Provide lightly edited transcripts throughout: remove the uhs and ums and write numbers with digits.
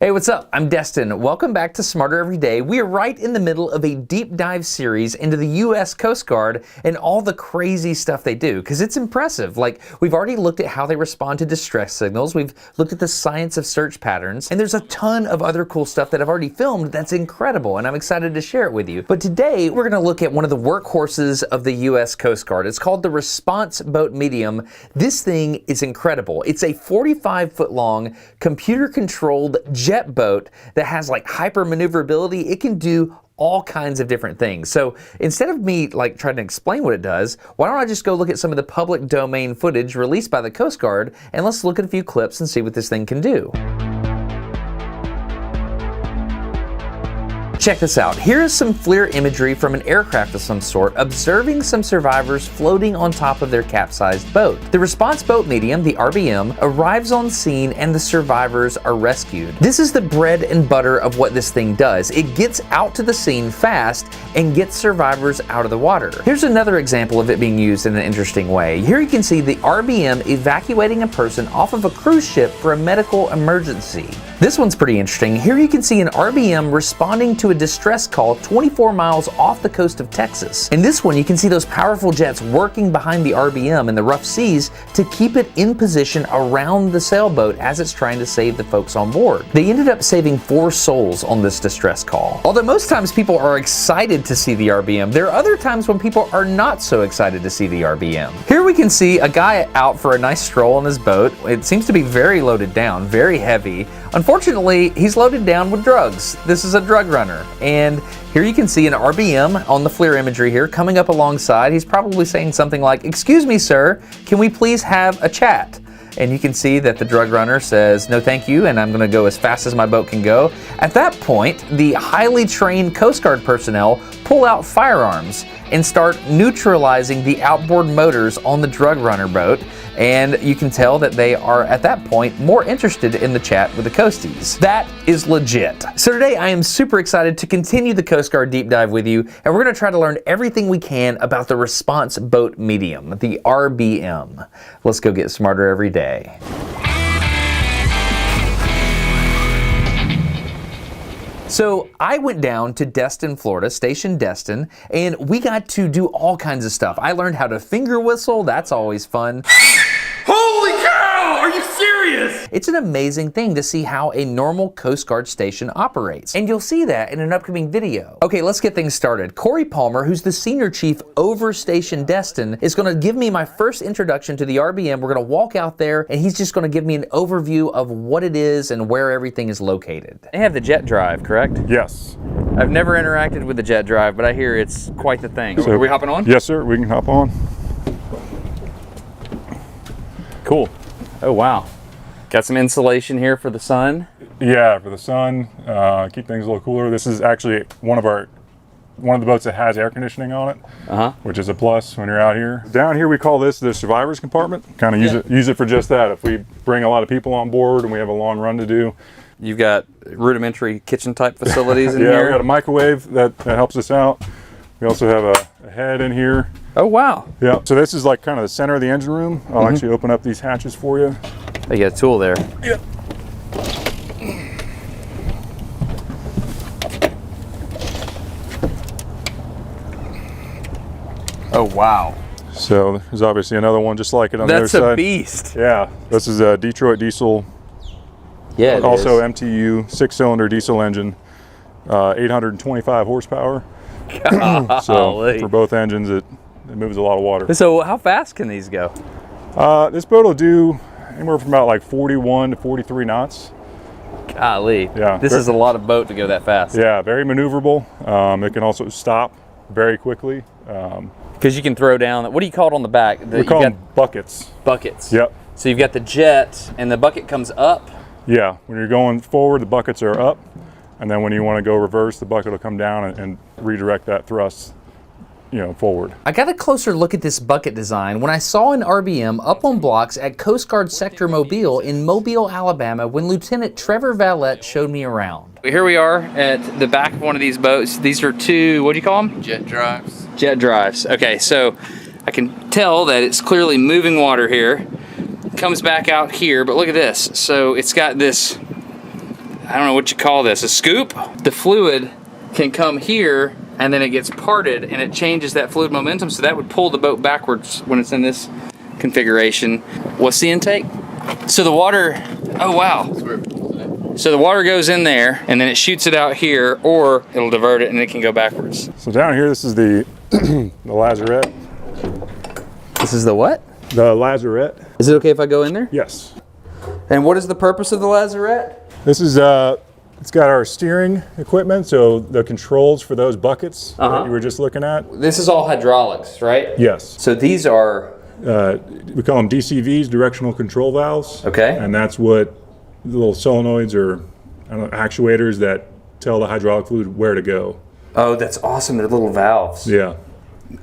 Hey, what's up? I'm Destin. Welcome back to Smarter Every Day. We are right in the middle of a deep dive series into the U.S. Coast Guard and all the crazy stuff they do, because it's impressive. Like, we've already looked at how they respond to distress signals, we've looked at the science of search patterns, and there's a ton of other cool stuff that I've already filmed that's incredible, and I'm excited to share it with you. But today, we're going to look at one of the workhorses of the U.S. Coast Guard. It's called the Response Boat Medium. This thing is incredible. It's a 45-foot long, computer-controlled jet boat that has like hyper maneuverability. It can do all kinds of different things. So instead of me like trying to explain what it does, why don't I just go look at some of the public domain footage released by the Coast Guard, and let's look at a few clips and see what this thing can do. Check this out. Here is some FLIR imagery from an aircraft of some sort observing some survivors floating on top of their capsized boat. The response boat medium, the RBM, arrives on scene and the survivors are rescued. This is the bread and butter of what this thing does. It gets out to the scene fast and gets survivors out of the water. Here's another example of it being used in an interesting way. Here you can see the RBM evacuating a person off of a cruise ship for a medical emergency. This one's pretty interesting. Here you can see an RBM responding to a distress call 24 miles off the coast of Texas. In this one, you can see those powerful jets working behind the RBM in the rough seas to keep it in position around the sailboat as it's trying to save the folks on board. They ended up saving 4 souls on this distress call. Although most times people are excited to see the RBM, there are other times when people are not so excited to see the RBM. Here we can see a guy out for a nice stroll on his boat. It seems to be very loaded down, very heavy. Unfortunately, he's loaded down with drugs. This is a drug runner. And here you can see an RBM on the FLIR imagery here coming up alongside. He's probably saying something like, "Excuse me, sir, can we please have a chat?" And you can see that the drug runner says, "No thank you, and I'm gonna go as fast as my boat can go." At that point, the highly trained Coast Guard personnel pull out firearms and start neutralizing the outboard motors on the drug runner boat. And you can tell that they are, at that point, more interested in the chat with the Coasties. That is legit. So today I am super excited to continue the Coast Guard deep dive with you, and we're gonna try to learn everything we can about the Response Boat Medium, the RBM. Let's go get smarter every day. So I went down to Destin, Florida, Station Destin, and we got to do all kinds of stuff. I learned how to finger whistle, that's always fun. Holy cow! Are you serious? It's an amazing thing to see how a normal Coast Guard station operates, and you'll see that in an upcoming video. Okay, let's get things started. Corey Palmer, who's the senior chief over Station Destin, is gonna give me my first introduction to the RBM. We're gonna walk out there, and he's just gonna give me an overview of what it is and where everything is located. They have the jet drive, correct? Yes. I've never interacted with the jet drive, but I hear it's quite the thing. So, are we hopping on? Yes, sir. We can hop on. Cool. Oh, wow. Got some insulation here for the sun. Yeah, for the sun, keep things a little cooler. This is actually one of the boats that has air conditioning on it, which is a plus when you're out here. Down here, we call this the survivors compartment. Kind of use it for just that. If we bring a lot of people on board and we have a long run to do. You've got rudimentary kitchen type facilities in yeah, here. we got a microwave that helps us out. We also have a head in here. Oh, wow. Yeah, so this is like kind of the center of the engine room. I'll actually open up these hatches for you. Oh, you got a tool there. Yep. Oh, wow. So there's obviously another one just like it on the other side. That's a beast. Yeah, this is a Detroit diesel. Yeah, also MTU 6-cylinder diesel engine, 825 horsepower. So for both engines, it moves a lot of water. So how fast can these go? This boat will do anywhere from about like 41 to 43 knots. Golly. Yeah. This is a lot of boat to go that fast. Yeah, very maneuverable. It can also stop very quickly. Because you can throw down, what do you call it on the back? We call them buckets. Buckets. Yep. So you've got the jet and the bucket comes up. Yeah, when you're going forward, the buckets are up. And then when you want to go reverse, the bucket will come down and redirect that thrust, forward. I got a closer look at this bucket design when I saw an RBM up on blocks at Coast Guard Sector Mobile in Mobile, Alabama, when Lieutenant Trevor Valette showed me around. Here we are at the back of one of these boats. These are two, what do you call them? Jet drives. Jet drives. Okay, so I can tell that it's clearly moving water here. Comes back out here, but look at this. So it's got this I don't know what you call this, a scoop? The fluid can come here and then it gets parted and it changes that fluid momentum, so that would pull the boat backwards when it's in this configuration. What's the intake? So the water, oh wow. So the water goes in there and then it shoots it out here, or it'll divert it and it can go backwards. So down here, this is the the lazarette. This is the what? The lazarette. Is it okay if I go in there? Yes. And what is the purpose of the lazarette? This is it's got our steering equipment, so the controls for those buckets that you were just looking at. This is all hydraulics, right? Yes. So these are... we call them DCVs, directional control valves. Okay. And that's what the little solenoids or I don't know, actuators that tell the hydraulic fluid where to go. Oh, that's awesome. They're little valves. Yeah.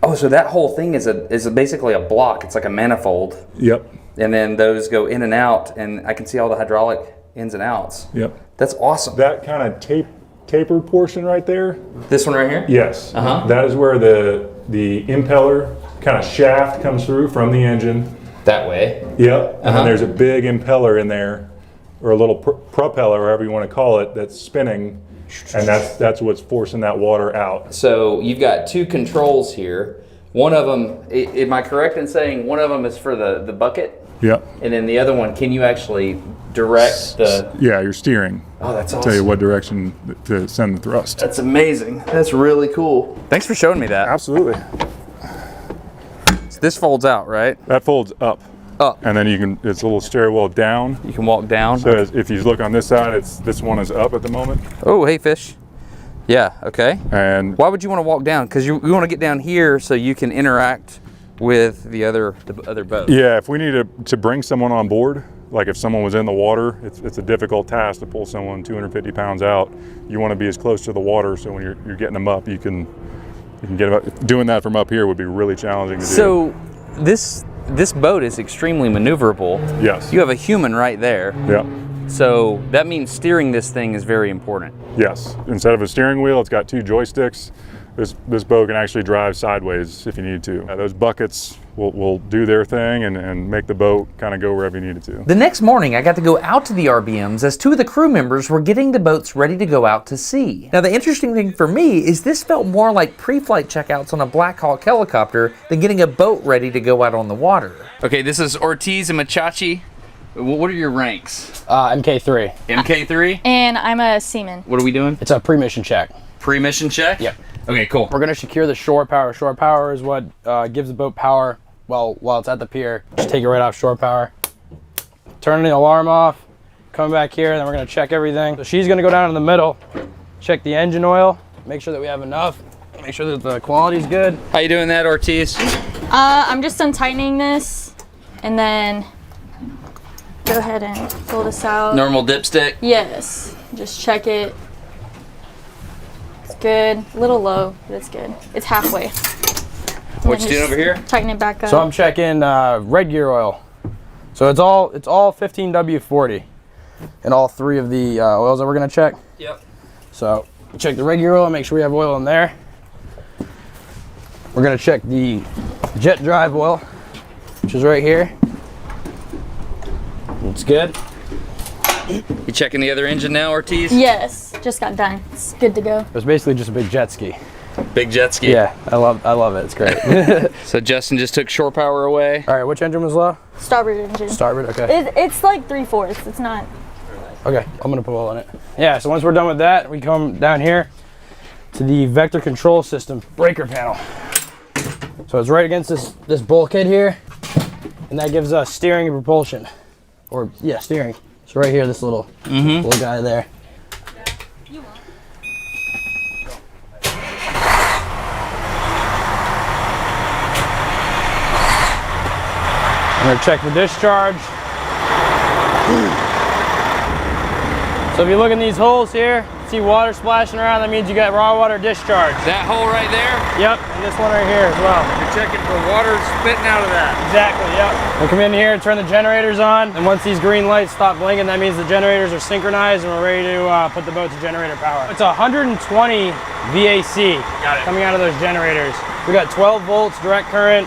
Oh, so that whole thing is basically a block. It's like a manifold. Yep. And then those go in and out, and I can see all the hydraulic ins and outs. Yep. That's awesome. That kind of taper portion right there. This one right here? Yes. That is where the impeller kind of shaft comes through from the engine. That way. Yep. And then there's a big impeller in there, or a little propeller, whatever you want to call it, that's spinning, and that's what's forcing that water out. So you've got two controls here. One of them, am I correct in saying one of them is for the bucket? Yep. And then the other one, can you actually direct the... Yeah, you're steering. Oh, that's awesome. Tell you what direction to send the thrust. That's amazing. That's really cool. Thanks for showing me that. Absolutely. So this folds out, right? That folds up. Up. And then it's a little stairwell down. You can walk down. So if you look on this side, this one is up at the moment. Oh, hey fish. Yeah, okay. And why would you want to walk down? Because you want to get down here so you can interact with the other boat. Yeah, if we need to bring someone on board, like if someone was in the water, it's a difficult task to pull someone 250 pounds out. You want to be as close to the water, so when you're getting them up, you can get them up. Doing that from up here would be really challenging to do. So this boat is extremely maneuverable. Yes. You have a human right there. Yeah. So that means steering this thing is very important. Yes. Instead of a steering wheel, it's got two joysticks. This boat can actually drive sideways if you need to. Those buckets will do their thing and make the boat kind of go wherever you need it to. The next morning, I got to go out to the RBMs as two of the crew members were getting the boats ready to go out to sea. Now, the interesting thing for me is this felt more like pre-flight checkouts on a Black Hawk helicopter than getting a boat ready to go out on the water. Okay, this is Ortiz and Machachi. What are your ranks? MK3. MK3? And I'm a seaman. What are we doing? It's a pre-mission check. Pre-mission check? Yep. Okay, cool. We're gonna secure the shore power. Shore power is what gives the boat power while it's at the pier. Just take it right off shore power. Turn the alarm off, come back here, and then we're gonna check everything. So she's gonna go down in the middle, check the engine oil, make sure that we have enough, make sure that the quality's good. How you doing that, Ortiz? I'm just untightening this, and then go ahead and pull this out. Normal dipstick? Yes, just check it. It's good, a little low, but it's good. It's halfway. What you doing over here? Tighten it back up. So I'm checking red gear oil. So it's all 15W40 in all three of the oils that we're gonna check. Yep. So check the red gear oil, make sure we have oil in there. We're gonna check the jet drive oil, which is right here. It's good. You checking the other engine now, Ortiz? Yes, just got done. It's good to go. It's basically just a big jet ski. Big jet ski. Yeah, I love it. It's great. So Justin just took shore power away. All right, which engine was low? Starboard engine. Starboard, okay. It's like 3/4. It's not. Okay, I'm gonna put oil in it. Yeah, so once we're done with that, we come down here to the vector control system breaker panel. So it's right against this bulkhead here, and that gives us steering and propulsion. Or, yeah, steering. So right here, this little guy there. I'm gonna check the discharge. So if you look in these holes here, see water splashing around, that means you got raw water discharge. That hole right there? Yep, and this one right here as well. You're checking for water spitting out of that. Exactly, yep. We'll come in here and turn the generators on, and once these green lights stop blinking, that means the generators are synchronized and we're ready to put the boat to generator power. It's 120 VAC coming out of those generators. We got 12 volts direct current,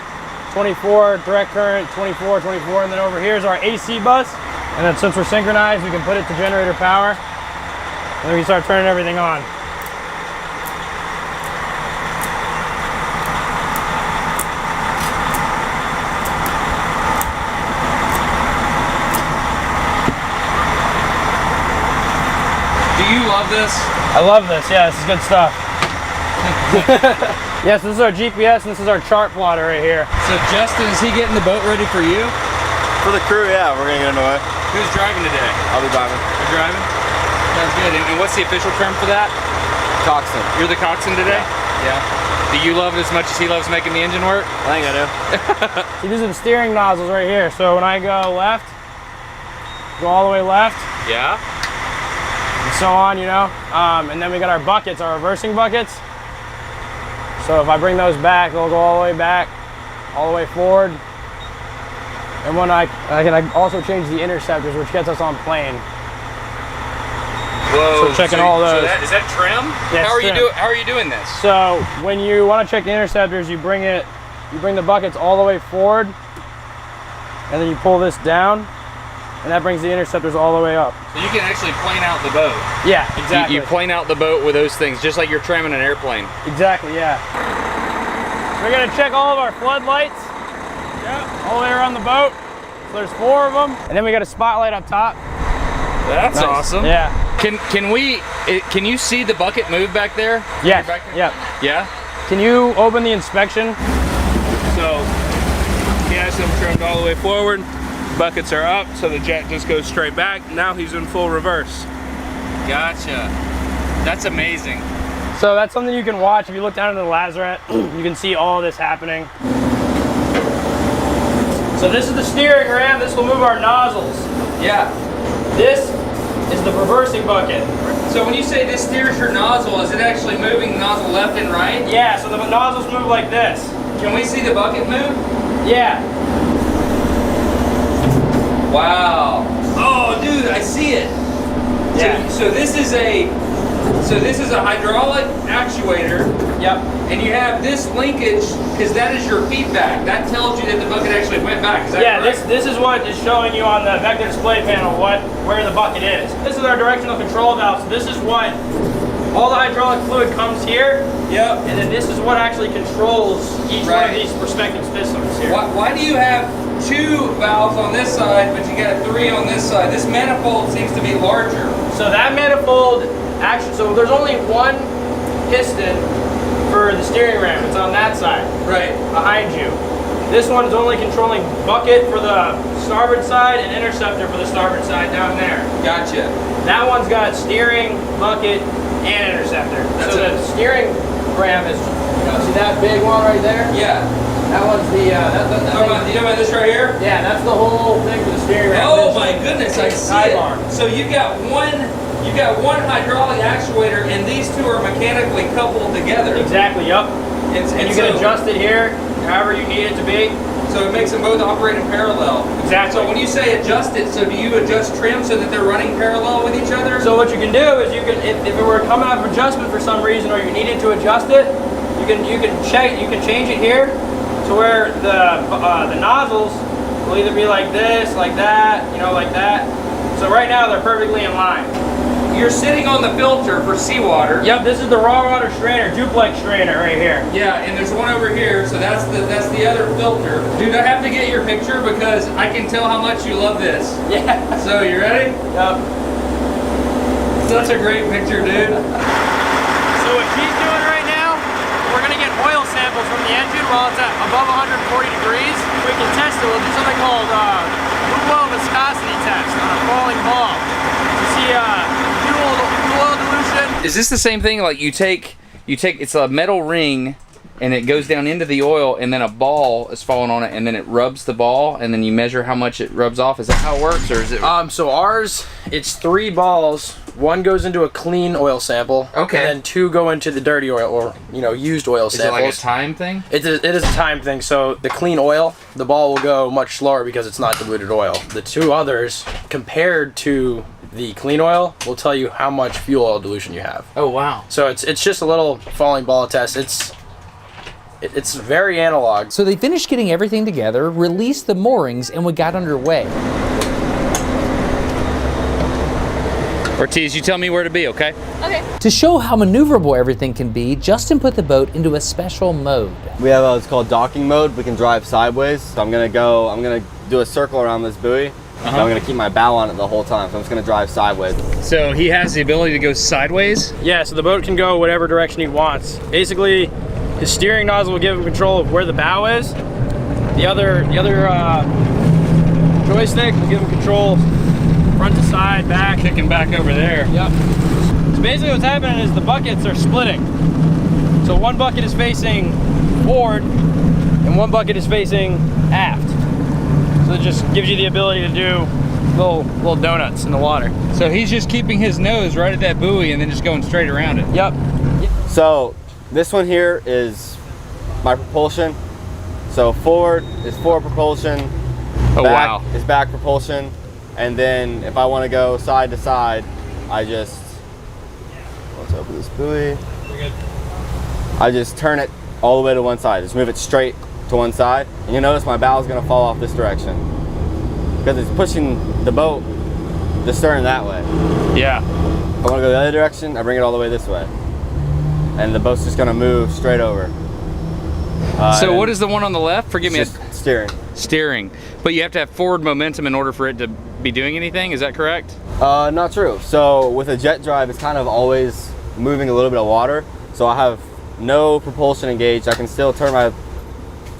24 direct current, 24, and then over here is our AC bus. And then since we're synchronized, we can put it to generator power. And then we start turning everything on. Do you love this? I love this. Yeah, this is good stuff. Yes, this is our GPS and this is our chart plotter right here. So Justin, is he getting the boat ready for you? For the crew, yeah, we're gonna get into it. Who's driving today? I'll be driving. You're driving? Sounds good. And what's the official term for that? Coxswain. You're the coxswain today? Yeah. Do you love it as much as he loves making the engine work? I think I do. See, these are the steering nozzles right here. So when I go left, go all the way left. Yeah. And so on, you know. And then we got our buckets, our reversing buckets. So if I bring those back, they'll go all the way back, all the way forward. And when I can also change the interceptors, which gets us on plane. Whoa. So checking all those. So is that trim? Yeah, How are you doing this? So when you want to check the interceptors, you bring the buckets all the way forward, and then you pull this down, and that brings the interceptors all the way up. So you can actually plane out the boat. Yeah, exactly. You plane out the boat with those things, just like you're trimming an airplane. Exactly, yeah. We're gonna check all of our floodlights. Yeah, all the way around the boat. So there's 4 of them, and then we got a spotlight up top. That's Nice. awesome. Yeah. Can you see the bucket move back there? Yes. Back there? Yeah. Yeah. Can you open the inspection? So he has them trimmed all the way forward. Buckets are up, so the jet just goes straight back. Now he's in full reverse. Gotcha. That's amazing. So that's something you can watch. If you look down into the lazarette, you can see all this happening. So this is the steering ram. This will move our nozzles. Yeah. This is the reversing bucket. So when you say this steers your nozzle, is it actually moving the nozzle left and right? Yeah, so the nozzles move like this. Can we see the bucket move? Yeah. Wow. Oh, dude, I see it. Yeah. So this is a hydraulic actuator. Yep. And you have this linkage because that is your feedback. That tells you that the bucket actually went back. Is that Yeah, correct? this is what is showing you on the vector display panel where the bucket is. This is our directional control valve. So this is what all the hydraulic fluid comes here. Yep. And then this is what actually controls each one of these respective systems here. Why do you have 2 valves on this side, but you got 3 on this side? This manifold seems to be larger. So that manifold actually, so there's only one piston for the steering ram. It's on that side, Right. behind you. This one is only controlling bucket for the starboard side and interceptor for the starboard side down there. Gotcha. That one's got steering, bucket, and interceptor. That's so it. the steering ram is, you know, see that big one right there? Yeah. That one's the, You know about this right here? yeah, that's the whole thing for the steering ram. Oh my goodness, I see Tie it. bar. So you've got one hydraulic actuator, and these 2 are mechanically coupled together. Exactly, yep. And you can so, adjust it here, however you need it to be. So it makes them both operate in parallel. Exactly. So when you say adjust it, so do you adjust trim so that they're running parallel with each other? So what you can do is you can, if it were to come out of adjustment for some reason, or you needed to adjust it, you can change it here to where the nozzles will either be like this, like that, you know, like that. So right now they're perfectly in line. You're sitting on the filter for seawater. Yep, this is the raw water strainer, duplex strainer right here. Yeah, and there's one over here, so that's the other filter. Dude, I have to get your picture because I can tell how much you love this. Yeah. So you ready? Yep. Such a great picture, dude. So what she's doing right now, we're gonna get oil samples from the engine while it's at above 140 degrees. We can test it. We'll do something called fuel oil viscosity test on a falling ball to see fuel oil dilution. Is this the same thing? Like you take it's a metal ring and it goes down into the oil and then a ball is falling on it and then it rubs the ball and then you measure how much it rubs off. Is that how it works, or is it? So ours, it's 3 balls. 1 goes into a clean oil sample. Okay. And then 2 go into the dirty oil, or used oil Is samples. it like a time thing? It is a time thing. So the clean oil, the ball will go much slower because it's not diluted oil. The 2 others, compared to the clean oil, will tell you how much fuel oil dilution you have. Oh wow. So it's just a little falling ball test. It's very analog. So they finished getting everything together, released the moorings, and we got underway. Ortiz, you tell me where to be, okay? Okay. To show how maneuverable everything can be, Justin put the boat into a special mode. We have what's called docking mode. We can drive sideways. So I'm gonna do a circle around this buoy. And I'm gonna keep my bow on it the whole time. So I'm just gonna drive sideways. So he has the ability to go sideways? Yeah, so the boat can go whatever direction he wants. Basically, his steering nozzle will give him control of where the bow is. The other joystick will give him control front to side, back. Kicking back over there. Yep. So basically what's happening is the buckets are splitting. So one bucket is facing forward and one bucket is facing aft. So it just gives you the ability to do little donuts in the water. So he's just keeping his nose right at that buoy and then just going straight around it. Yep. So this one here is my propulsion. So forward is forward propulsion. Oh, back wow. is back propulsion. And then if I want to go side to side, let's open this buoy. I just turn it all the way to one side. Just move it straight to one side. And you notice my bow is going to fall off this direction. Because it's pushing the boat, the stern that way. Yeah. If I want to go the other direction, I bring it all the way this way. And the boat's just going to move straight over. So what is the one on the left? Forgive me. Just steering. Steering. But you have to have forward momentum in order for it to be doing anything, is that correct? Not true. So with a jet drive, it's kind of always moving a little bit of water. So I have no propulsion engaged. I can still turn my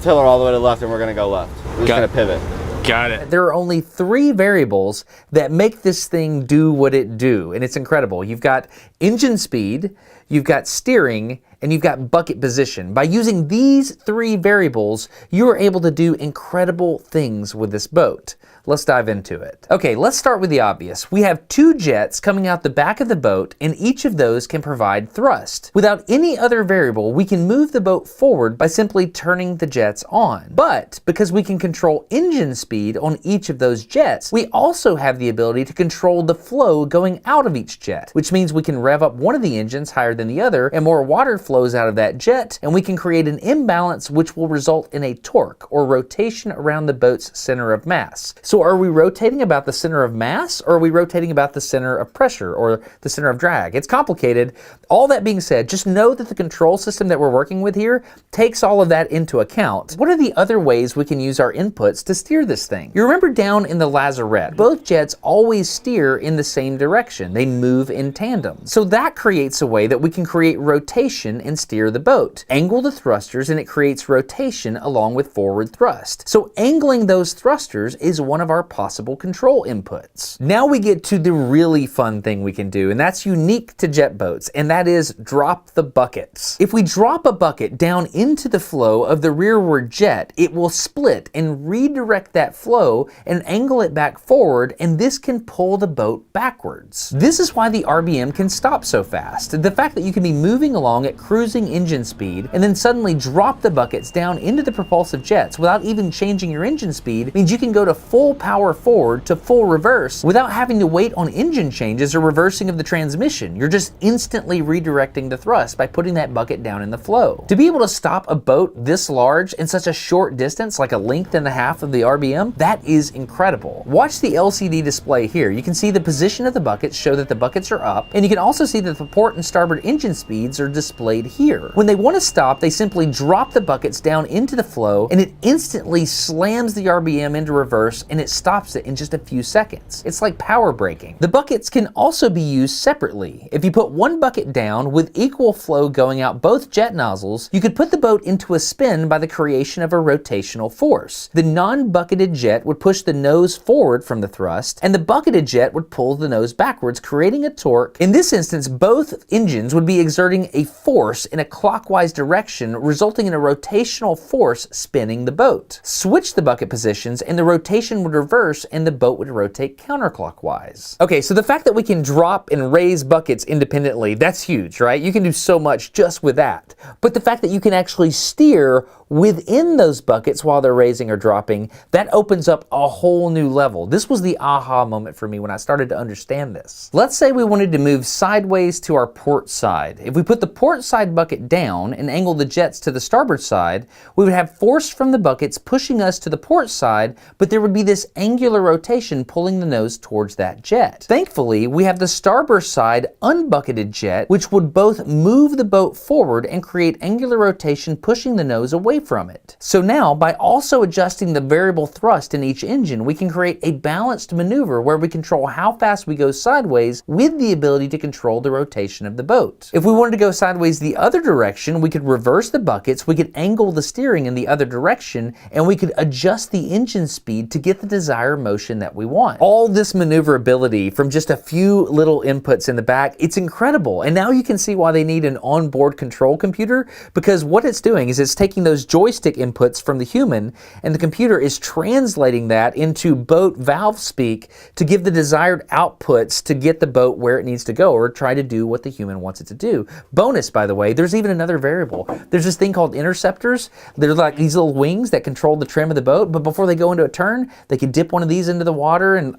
tiller all the way to the left and we're gonna go left. We're just gonna pivot. Got it. There are only 3 variables that make this thing do what it do, and it's incredible. You've got engine speed, you've got steering, and you've got bucket position. By using these 3 variables, you are able to do incredible things with this boat. Let's dive into it. Okay, let's start with the obvious. We have 2 jets coming out the back of the boat, and each of those can provide thrust. Without any other variable, we can move the boat forward by simply turning the jets on. But because we can control engine speed on each of those jets, we also have the ability to control the flow going out of each jet, which means we can rev up one of the engines higher than the other, and more water flows out of that jet, and we can create an imbalance which will result in a torque, or rotation around the boat's center of mass. So are we rotating about the center of mass, or are we rotating about the center of pressure, or the center of drag? It's complicated. All that being said, just know that the control system that we're working with here takes all of that into account. What are the other ways we can use our inputs to steer this thing? You remember down in the lazarette, both jets always steer in the same direction. They move in tandem. So that creates a way that we can create rotation and steer the boat. Angle the thrusters and it creates rotation along with forward thrust. So angling those thrusters is one of our possible control inputs. Now we get to the really fun thing we can do, and that's unique to jet boats, and that is drop the buckets. If we drop a bucket down into the flow of the rearward jet, it will split and redirect that flow and angle it back forward, and this can pull the boat backwards. This is why the RBM can stop so fast. The fact that you can be moving along at cruising engine speed and then suddenly drop the buckets down into the propulsive jets without even changing your engine speed means you can go to full power forward to full reverse without having to wait on engine changes or reversing of the transmission. You're just instantly redirecting the thrust by putting that bucket down in the flow. To be able to stop a boat this large in such a short distance, like a length and a half of the RBM, that is incredible. Watch the LCD display here. You can see the position of the buckets show that the buckets are up, and you can also see that the port and starboard engine speeds are displayed here. When they want to stop, they simply drop the buckets down into the flow, and it instantly slams the RBM into reverse, and it stops it in just a few seconds. It's like power braking. The buckets can also be used separately. If you put one bucket down with equal flow going out both jet nozzles, you could put the boat into a spin by the creation of a rotational force. The non-bucketed jet would push the nose forward from the thrust, and the bucketed jet would pull the nose backwards, creating a torque. In this instance, both engines would be exerting a force in a clockwise direction, resulting in a rotational force spinning the boat. Switch the bucket positions, and the rotation would reverse and the boat would rotate counterclockwise. Okay, so the fact that we can drop and raise buckets independently, that's huge, right? You can do so much just with that. But the fact that you can actually steer within those buckets while they're raising or dropping, that opens up a whole new level. This was the aha moment for me when I started to understand this. Let's say we wanted to move sideways to our port side. If we put the port side bucket down and angle the jets to the starboard side, we would have force from the buckets pushing us to the port side, but there would be this angular rotation pulling the nose towards that jet. Thankfully, we have the starboard side unbucketed jet, which would both move the boat forward and create angular rotation pushing the nose away from it. So now, by also adjusting the variable thrust in each engine, we can create a balanced maneuver where we control how fast we go sideways with the ability to control the rotation of the boat. If we wanted to go sideways the other direction, we could reverse the buckets, we could angle the steering in the other direction, and we could adjust the engine speed to get the desired motion that we want. All this maneuverability from just a few little inputs in the back, it's incredible. And now you can see why they need an onboard control computer, because what it's doing is it's taking those joystick inputs from the human, and the computer is translating that into boat valve speak to give the desired outputs to get the boat where it needs to go or try to do what the human wants it to do. Bonus, by the way, there's even another variable. There's this thing called interceptors. They're like these little wings that control the trim of the boat, but before they go into a turn, they can dip one of these into the water, and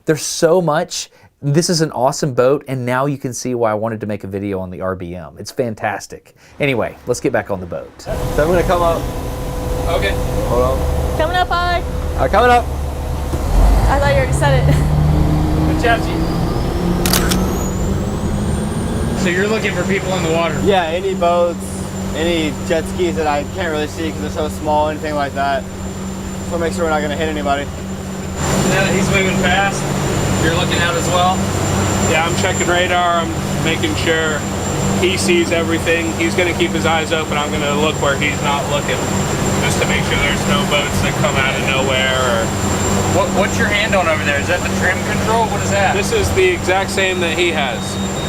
there's so much. This is an awesome boat, and now you can see why I wanted to make a video on the RBM. It's fantastic. Anyway, let's get back on the boat. So I'm gonna come up. Okay. Hold on. Coming up, I. Coming up. I thought you already said it. Good job, G. So you're looking for people in the water? Yeah, any boats, any jet skis that I can't really see because they're so small, anything like that. Just wanna make sure we're not gonna hit anybody. Yeah, he's moving fast. You're looking out as well? Yeah, I'm checking radar. I'm making sure he sees everything. He's gonna keep his eyes open. I'm gonna look where he's not looking, just to make sure there's no boats that come out of nowhere. Or What's your hand on over there? Is that the trim control? What is that? this is the exact same that he has.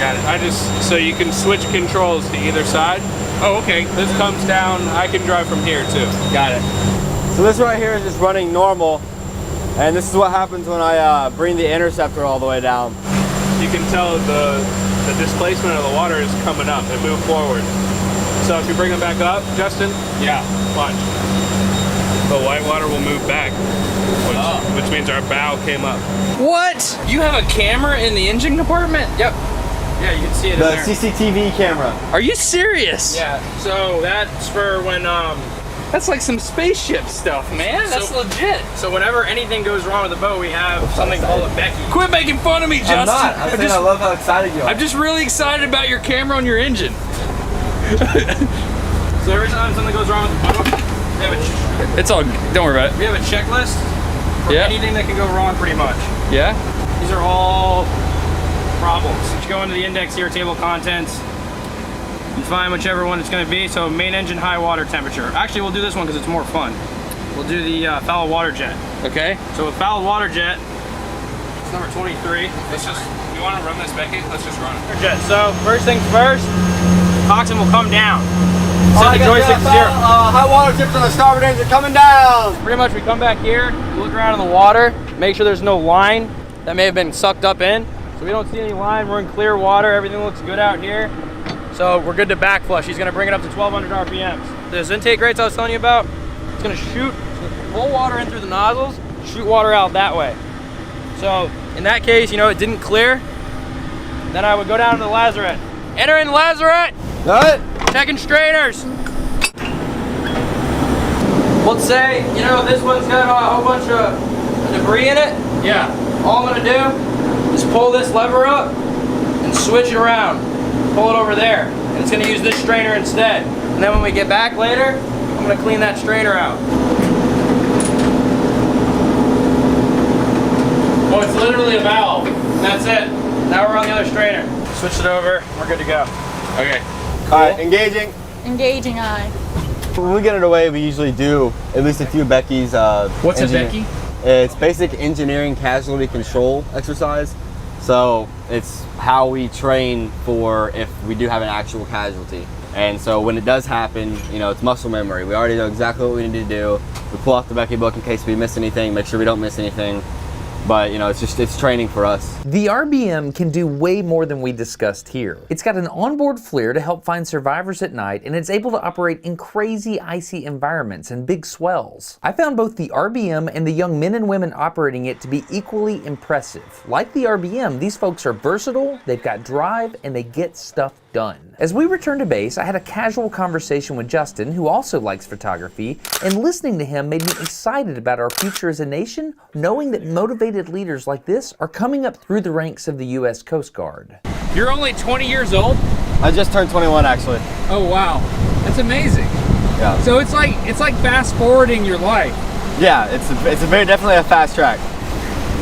Got it. So you can switch controls to either side. Oh, okay. This comes down. I can drive from here too. Got it. So this right here is just running normal, and this is what happens when I bring the interceptor all the way down. You can tell the displacement of the water is coming up. It moved forward. So if you bring it back up, Justin, Yeah. watch. The white water will move back, which means our bow came up. What? You have a camera in the engine compartment? Yep. Yeah, you can see it in The there. CCTV camera. Are you serious? Yeah. So that's for when that's like some spaceship stuff, man. That's legit. So whenever anything goes wrong with the boat, we have something called a Becky. Quit making fun of me, Justin. I'm not. I'm saying I love how excited you are. I'm just really excited about your camera on your engine. So every time something goes wrong with the boat, we have It's all, don't worry about it. we have a checklist for Yeah. anything that can go wrong pretty much. Yeah? These are all problems. You go into the index here, table of contents, and find whichever one it's going to be. So main engine, high water temperature. Actually, we'll do this one because it's more fun. We'll do the foul water jet. Okay. So with foul water jet, it's number 23. Let's just, you want to run this, Becky? Let's just run it. Jet. So first things first, coxswain will come down. Set the joystick to 0. High water tips on the starboard engine coming down. Pretty much we come back here, look around in the water, make sure there's no line that may have been sucked up in. So we don't see any line, we're in clear water, everything looks good out here. So we're good to back flush. He's gonna bring it up to 1200 RPMs. This intake rates I was telling you about, it's gonna shoot, pull water in through the nozzles, shoot water out that way. So in that case, you know, it didn't clear, then I would go down to the lazarette. Enter in the lazarette, What? checking strainers. Let's say, you know, this one's got a whole bunch of debris in it. Yeah. All I'm gonna do is pull this lever up and switch it around. Pull it over there. And it's gonna use this strainer instead. And then when we get back later, I'm gonna clean that strainer out. Oh, it's literally a valve. And that's it. Now we're on the other strainer. Switch it over, we're good to go. Okay. All right, engaging. Engaging eye. When we get it away, we usually do at least a few Becky's. What's a Becky? It's basic engineering casualty control exercise. So it's how we train for if we do have an actual casualty. And so when it does happen, you know, it's muscle memory. We already know exactly what we need to do. We pull off the Becky book in case we miss anything, make sure we don't miss anything. But you know, it's training for us. The RBM can do way more than we discussed here. It's got an onboard FLIR to help find survivors at night, and it's able to operate in crazy icy environments and big swells. I found both the RBM and the young men and women operating it to be equally impressive. Like the RBM, these folks are versatile, they've got drive, and they get stuff done. As we returned to base, I had a casual conversation with Justin, who also likes photography, and listening to him made me excited about our future as a nation, knowing that motivated leaders like this are coming up through the ranks of the U.S. Coast Guard. You're only 20 years old? I just turned 21 actually. Oh wow, that's amazing. Yeah. So it's like fast forwarding your life. Yeah, it's definitely a fast track.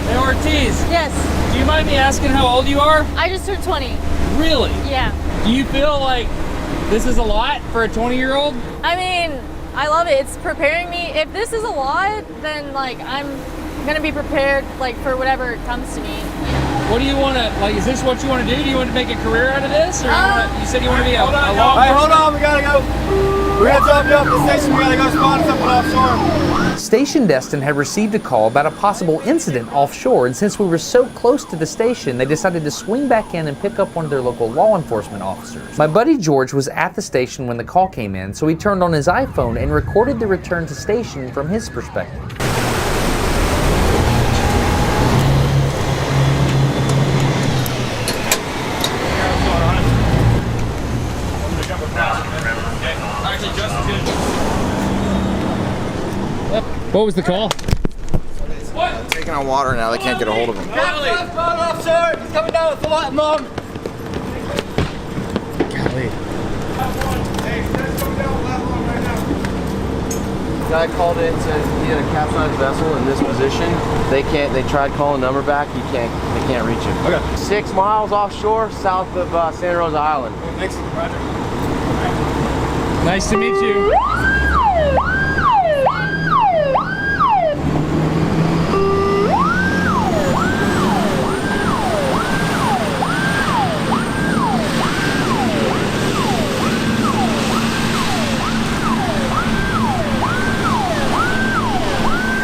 Hey Ortiz, Yes, do you mind me asking how old you are? I just turned 20. Really? Yeah. Do you feel like this is a lot for a 20-year-old? I mean, I love it. It's preparing me. If this is a lot, then like I'm gonna be prepared like for whatever comes to me. What do you want to, like, is this what you want to do? Do you want to make a career out of this? Or you said you want to be a law Hey, hold on, we gotta go. We're gonna drop you off at the station. We gotta go spawn something offshore. Station Destin had received a call about a possible incident offshore, and since we were so close to the station, they decided to swing back in and pick up one of their local law enforcement officers. My buddy George was at the station when the call came in, so he turned on his iPhone and recorded the return to station from his perspective. What was the call? Taking on water now, they can't get a hold of him. Offshore. He's coming down with a lot, Mom. Guy called in, said he had a capsized vessel in this position. They tried calling the number back. They can't reach him. Okay. 6 miles offshore, south of Santa Rosa Island. Thanks, Roger. Nice to meet you.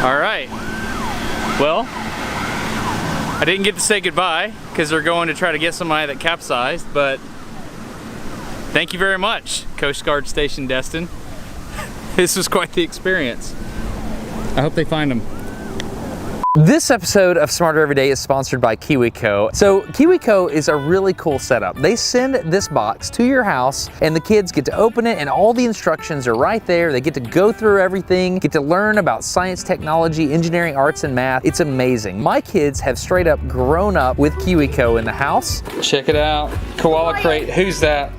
All right. Well, I didn't get to say goodbye because they're going to try to get somebody that capsized, but thank you very much, Coast Guard Station Destin. This was quite the experience. I hope they find them. This episode of Smarter Every Day is sponsored by KiwiCo. So KiwiCo is a really cool setup. They send this box to your house and the kids get to open it and all the instructions are right there. They get to go through everything, get to learn about science, technology, engineering, arts, and math. It's amazing. My kids have straight up grown up with KiwiCo in the house. Check it out. Koala crate. Who's that?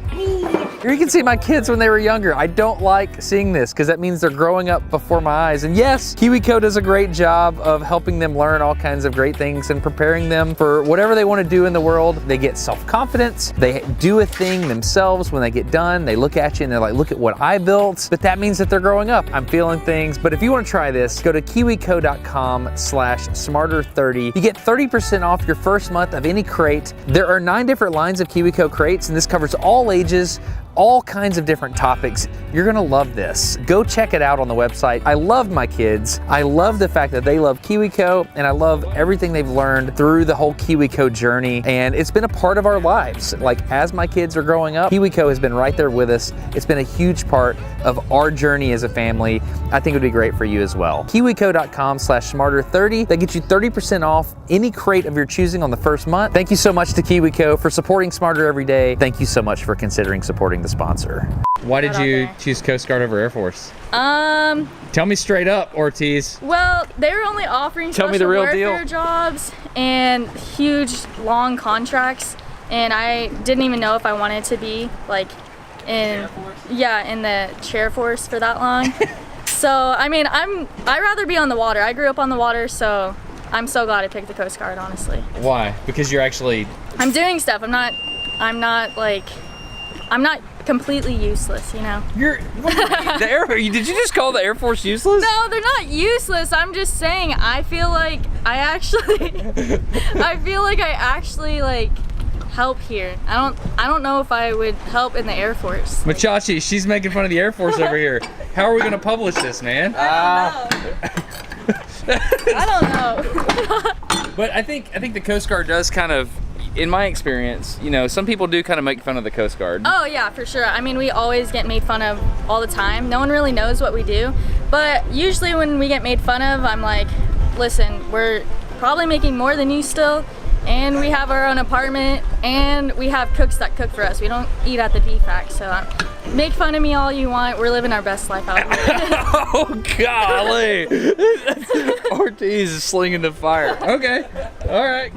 Here you can see my kids when they were younger. I don't like seeing this because that means they're growing up before my eyes. And yes, KiwiCo does a great job of helping them learn all kinds of great things and preparing them for whatever they want to do in the world. They get self-confidence. They do a thing themselves when they get done. They look at you and they're like, look at what I built. But that means that they're growing up. I'm feeling things. But if you want to try this, go to kiwico.com/smarter30. You get 30% off your first month of any crate. There are 9 different lines of KiwiCo crates, and this covers all ages, all kinds of different topics. You're gonna love this. Go check it out on the website. I love my kids. I love the fact that they love KiwiCo, and I love everything they've learned through the whole KiwiCo journey, and it's been a part of our lives. Like, as my kids are growing up, KiwiCo has been right there with us. It's been a huge part of our journey as a family. I think it would be great for you as well. kiwico.com/smarter30. That gets you 30% off any crate of your choosing on the first month. Thank you so much to KiwiCo for supporting Smarter Every Day. Thank you so much for considering supporting the sponsor. Why did you choose Coast Guard over Air Force? Tell me straight up, Ortiz. Well, they were only offering Tell me the real warfare deal. jobs and huge, long contracts, and I didn't even know if I wanted to be like in the chair force for that long. So I mean, I'd rather be on the water. I grew up on the water, so I'm so glad I picked the Coast Guard, honestly. Why? Because you're actually... I'm doing stuff. I'm not completely useless, you know? You're... Did you just call the Air Force useless? No, they're not useless. I'm just saying, I feel like I actually help here. I don't know if I would help in the Air Force. Machachi, she's making fun of the Air Force over here. How are we gonna publish this, man? I don't know. But I think the Coast Guard does kind of, in my experience, you know, some people do kind of make fun of the Coast Guard. Oh yeah, for sure. I mean, we always get made fun of all the time. No one really knows what we do. But usually when we get made fun of, I'm like, listen, we're probably making more than you still. And we have our own apartment, and we have cooks that cook for us. We don't eat at the PFAC, so make fun of me all you want. We're living our best life out here. Oh, golly. Ortiz is slinging the fire. Okay. All right.